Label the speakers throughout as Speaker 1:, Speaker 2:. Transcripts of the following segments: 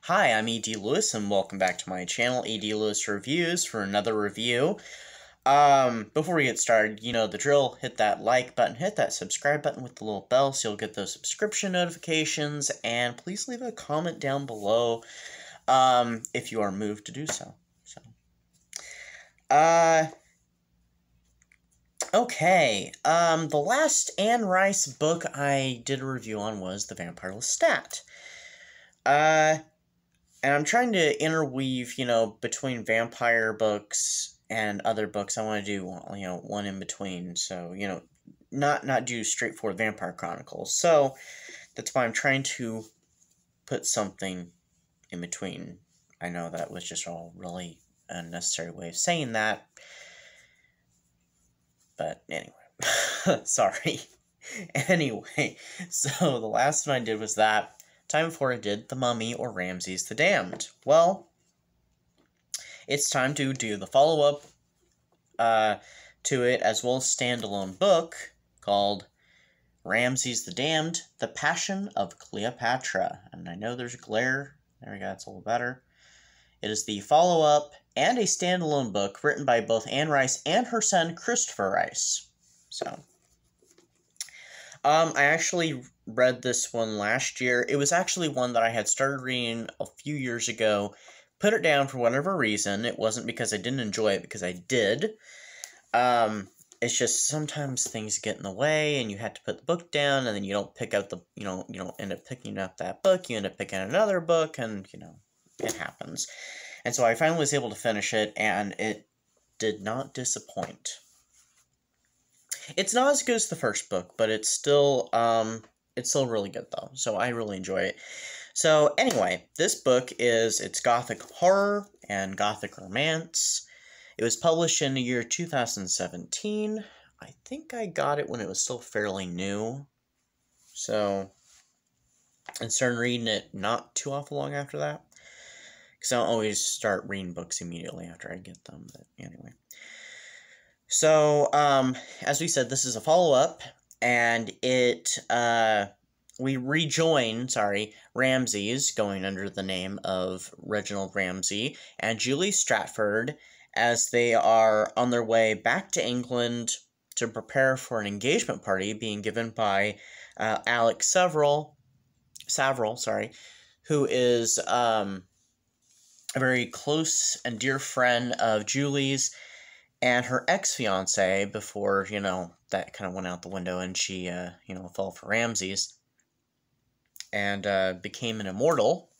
Speaker 1: Hi, I'm E.D. Lewis, and welcome back to my channel, E.D. Lewis Reviews, for another review. Before we get started, you know the drill. Hit that like button, hit that subscribe button with the little bell so you'll get those subscription notifications, and please leave a comment down below, if you are moved to do so. Okay, the last Anne Rice book I did a review on was The Vampire Lestat. And I'm trying to interweave, between vampire books and other books. I want to do, one in between. So, not do straightforward Vampire Chronicles. So, that's why I'm trying to put something in between. I know that was just all really unnecessary way of saying that. But anyway, sorry. Anyway, so the last one I did was that. Time before I did The Mummy or Ramses the Damned. Well, it's time to do the follow-up to it, as well as standalone book called Ramses the Damned, The Passion of Cleopatra. And I know there's a glare. There we go, it's a little better. It is the follow-up and a standalone book written by both Anne Rice and her son, Christopher Rice. So, I actually read this one last year. It was actually one that I had started reading a few years ago, put it down for whatever reason. It wasn't because I didn't enjoy it, because I did. It's just sometimes things get in the way, and you have to put the book down, and then you don't pick up the, you don't end up picking up that book, you end up picking another book, and, it happens. And so I finally was able to finish it, and it did not disappoint. It's not as good as the first book, but it's still really good, though. So I really enjoy it. So anyway, this book it's gothic horror and gothic romance. It was published in the year 2017. I think I got it when it was still fairly new. So I started reading it not too awful long after that, because I don't always start reading books immediately after I get them. But anyway. So, as we said, this is a follow-up, and we rejoin, Ramses, going under the name of Reginald Ramsay, and Julie Stratford, as they are on their way back to England to prepare for an engagement party being given by Alex Savril, who is a very close and dear friend of Julie's, and her ex-fiance, before, that kind of went out the window and she, fell for Ramses and became an immortal.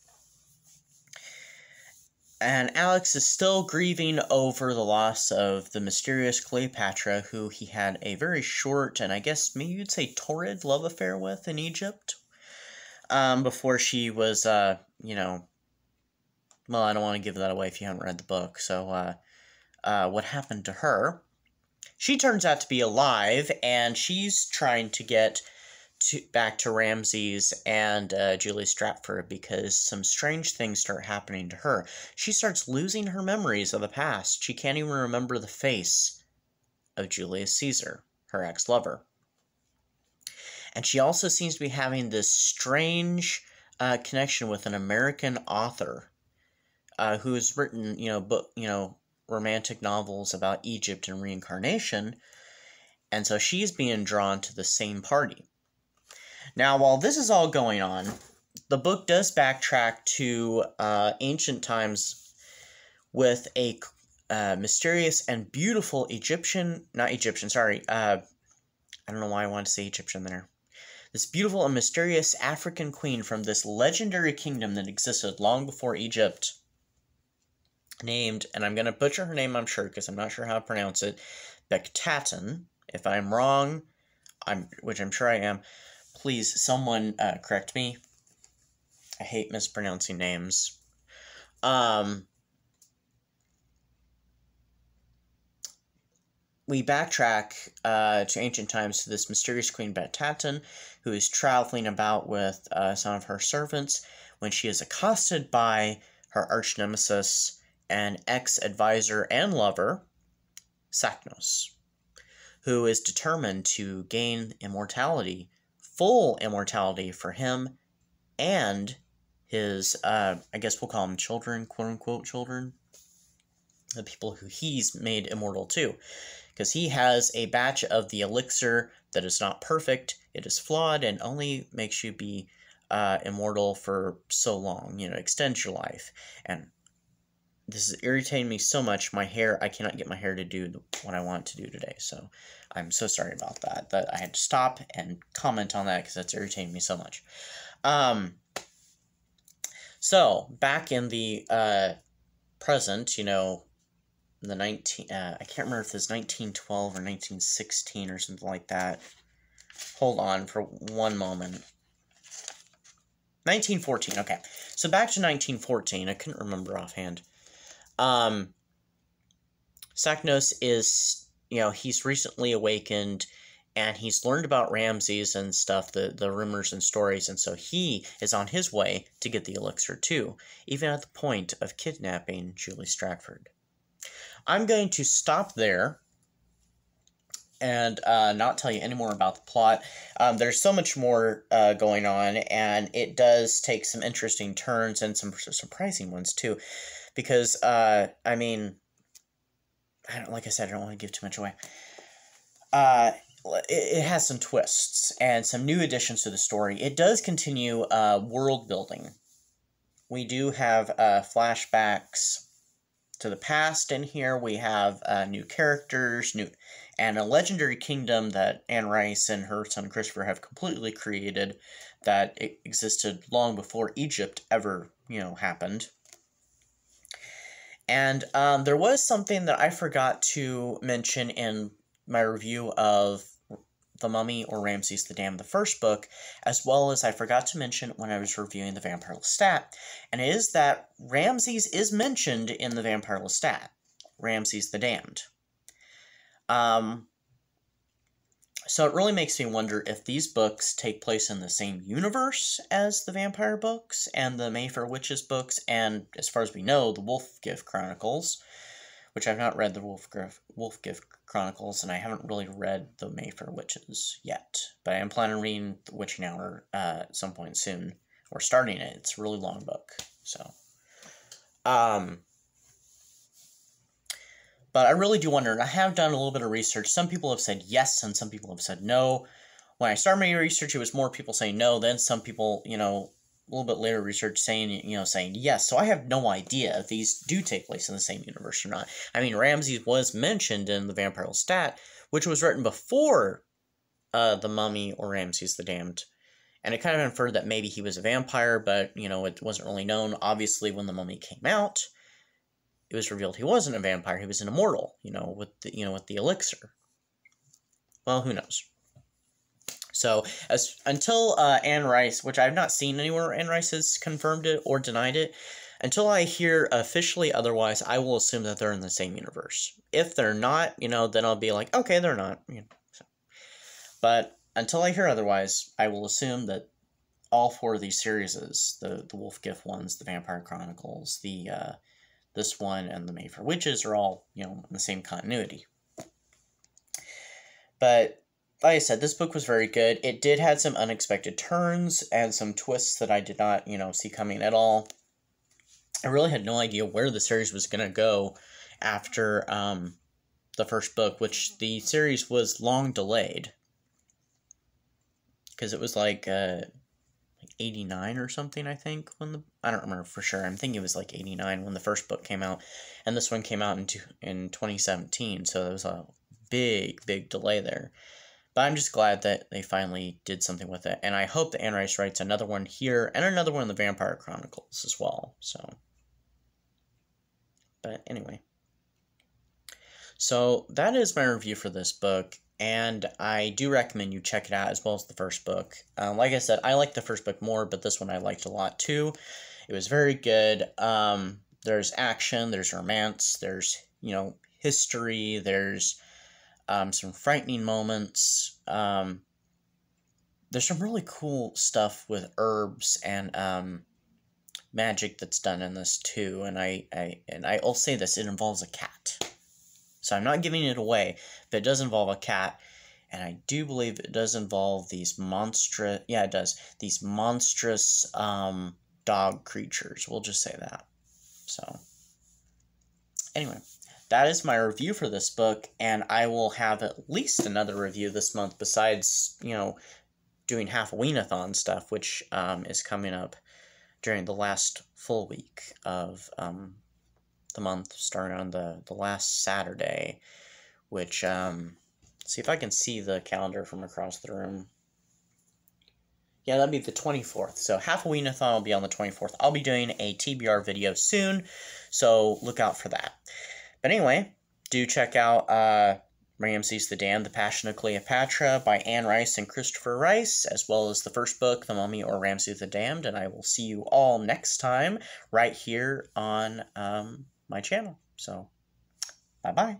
Speaker 1: And Alex is still grieving over the loss of the mysterious Cleopatra, who he had a very short, and I guess maybe you'd say torrid love affair with in Egypt, before she was, well, I don't want to give that away if you haven't read the book, so, what happened to her. She turns out to be alive, and she's trying to get back to Ramses and Julie Stratford, because some strange things start happening to her. She starts losing her memories of the past. She can't even remember the face of Julius Caesar, her ex-lover. And she also seems to be having this strange connection with an American author who has written, romantic novels about Egypt and reincarnation, and so she's being drawn to the same party. Now, while this is all going on, the book does backtrack to ancient times with a mysterious and beautiful I don't know why I wanted to say Egyptian there. This beautiful and mysterious African queen from this legendary kingdom that existed long before Egypt, named, and I'm going to butcher her name, I'm sure, because I'm not sure how to pronounce it, Bektatan. If I'm wrong, which I'm sure I am, please, someone correct me. I hate mispronouncing names. We backtrack to ancient times to this mysterious queen Bektatan, who is traveling about with some of her servants when she is accosted by her arch-nemesis and ex-advisor and lover, Saknos, who is determined to gain immortality, full immortality for him and his, I guess we'll call them children, quote-unquote children, the people who he's made immortal too. Because he has a batch of the elixir that is not perfect, it is flawed, and only makes you be immortal for so long, you know, extends your life. And this is irritating me so much, my hair, I cannot get my hair to do what I want to do today, so I'm so sorry about that, that I had to stop and comment on that, because that's irritating me so much. So, back in the present, you know, the I can't remember if it's 1912 or 1916 or something like that. Hold on for one moment. 1914, okay. So back to 1914, I couldn't remember offhand. Saknos is, you know, he's recently awakened, and he's learned about Ramses and stuff, the rumors and stories, and so he is on his way to get the elixir too, even at the point of kidnapping Julie Stratford. I'm going to stop there and not tell you any more about the plot. There's so much more going on, and it does take some interesting turns and some surprising ones too, because, I mean, like I said, I don't want to give too much away. It has some twists and some new additions to the story. It does continue world building. We do have flashbacks to the past in here. We have new characters, and a legendary kingdom that Anne Rice and her son Christopher have completely created, that existed long before Egypt ever, you know, happened. And there was something that I forgot to mention in my review of The Mummy or Ramses the Damned, the first book, as well as I forgot to mention when I was reviewing the Vampire Lestat, and it is that Ramses is mentioned in the Vampire Lestat, Ramses the Damned. So it really makes me wonder if these books take place in the same universe as the vampire books and the Mayfair Witches books, and as far as we know, the Wolfgift Chronicles, which I've not read the Wolfgift Chronicles, and I haven't really read the Mayfair Witches yet, but I am planning on reading The Witching Hour at some point soon, or starting it. It's a really long book, so. But I really do wonder, and I have done a little bit of research. Some people have said yes, and some people have said no. When I started my research, it was more people saying no, then some people, you know, a little bit later research saying yes. So I have no idea if these do take place in the same universe or not. I mean, Ramses was mentioned in the Vampire Lestat, which was written before The Mummy or Ramses the Damned. And it kind of inferred that maybe he was a vampire, but, you know, it wasn't really known. Obviously, when The Mummy came out, it was revealed he wasn't a vampire, he was an immortal, with the elixir. Well, who knows? So, until Anne Rice, which I have not seen anywhere where Anne Rice has confirmed it or denied it, until I hear officially otherwise, I will assume that they're in the same universe. If they're not, then I'll be like, okay, they're not. So. But until I hear otherwise, I will assume that all four of these series, the Wolfgift ones, the Vampire Chronicles, this one, and the Mayfair Witches are all, in the same continuity. But, like I said, this book was very good. It did have some unexpected turns and some twists that I did not, see coming at all. I really had no idea where the series was going to go after the first book, which the series was long delayed. Because it was like 89 or something, I think, I don't remember for sure. I'm thinking it was like 89 when the first book came out, and this one came out in 2017, so there was a big delay there. But I'm just glad that they finally did something with it, and I hope that Anne Rice writes another one here, and another one in the Vampire Chronicles as well, so. But anyway. So, that is my review for this book. And I do recommend you check it out as well as the first book. Like I said, I liked the first book more, but this one I liked a lot too. It was very good. There's action, there's romance, there's, history, there's some frightening moments. There's some really cool stuff with herbs and magic that's done in this too. And I'll say this, it involves a cat. So I'm not giving it away, but it does involve a cat, and I do believe it does involve these monstrous, these monstrous dog creatures. We'll just say that. So, anyway, that is my review for this book, and I will have at least another review this month besides, you know, doing Half-A-Ween-a-thon stuff, which is coming up during the last full week of the month, starting on the last Saturday, which, see if I can see the calendar from across the room. Yeah, that'd be the 24th. So Half-A-Ween-a-thon will be on the 24th. I'll be doing a TBR video soon, so look out for that. But anyway, do check out Ramses the Damned, The Passion of Cleopatra by Anne Rice and Christopher Rice, as well as the first book, The Mummy or Ramses the Damned, and I will see you all next time right here on my channel. So, bye-bye.